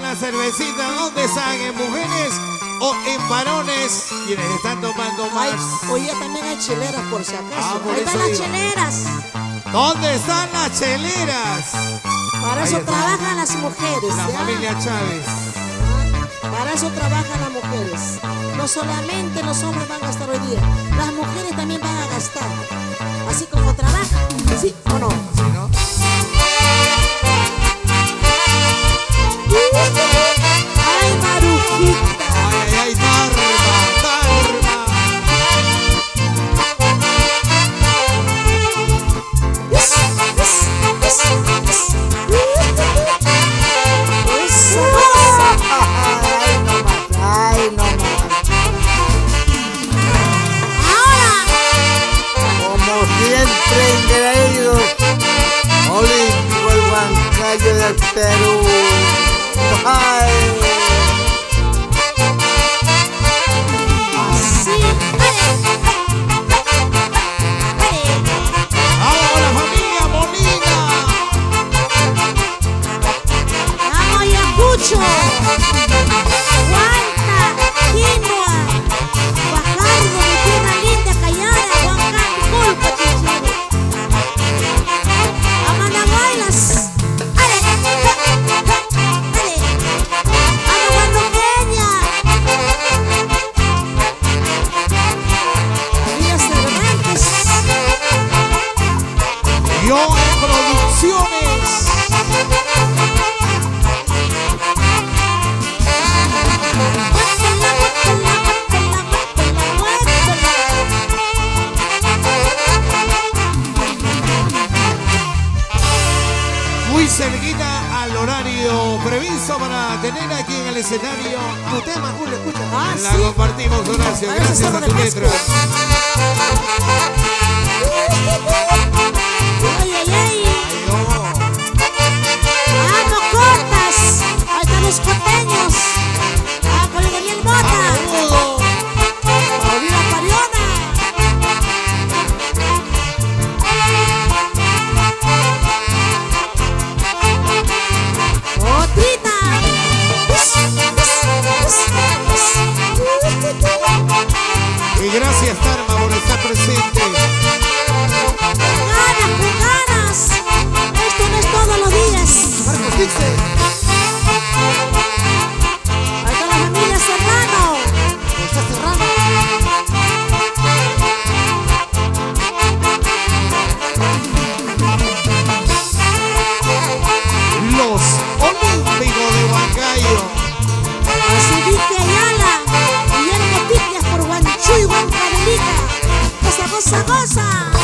la cervecita? ¿Dónde están? ¿En mujeres o en varones? Quienes están tomando más. Oye, también hay cheleras por si acaso. Por Ahí eso están las digo. cheleras. ¿Dónde están las cheleras? Para Ahí eso está. trabajan las mujeres. La ¿ya? familia Chávez. Para eso trabajan las mujeres. No solamente los hombres van a gastar hoy día, las mujeres también van a gastar. Así como trabajan, ¿sí o no? ¿Sí, no? ¡Ay, Marujita! Ay, ay, ay, Tarma. Ay, no más. Como siempre engreídos, olímpico el Huancayo del Perú. Ay. Así. ¡Vamos, la familia Molina! ¡Vamos, Ayacucho! ¡Huanta! ¡Quinoa! ¡Guajardo! ¡Mi tierra linda, Callada! ¡Huancán! ¡Culpa, chichero! ¡Amanda bailas! ¡Ale! ¡Ale! ¡Ama guandoqueña! ¡Villa Cervantes! Yo en Producciones. Muy cerquita al horario previsto para tener aquí en el escenario. Tu tema, Julio, escucha. Ah, La sí. compartimos, Horacio. Parece Gracias Cerro a de tu Pascua. letra. Ay, ay, ay. Ay, oh. ¡Vamos, cortas! ¡Ahí están los costeños! ¡Ah, con el Daniel Mota! Agudo. ¡Paulina Pariona! ¡Otrita! Y gracias, Tarma, por estar presente. ¡Con ganas! Esto no es todos los días. Marcos dice. Ahí está la familia Serrano. Está cerrando. Los Olímpicos de Huancayo. Así dice Ayala. Guillermo Tipias por Guanchuy, Huancavelica. ¡Goza, goza, goza!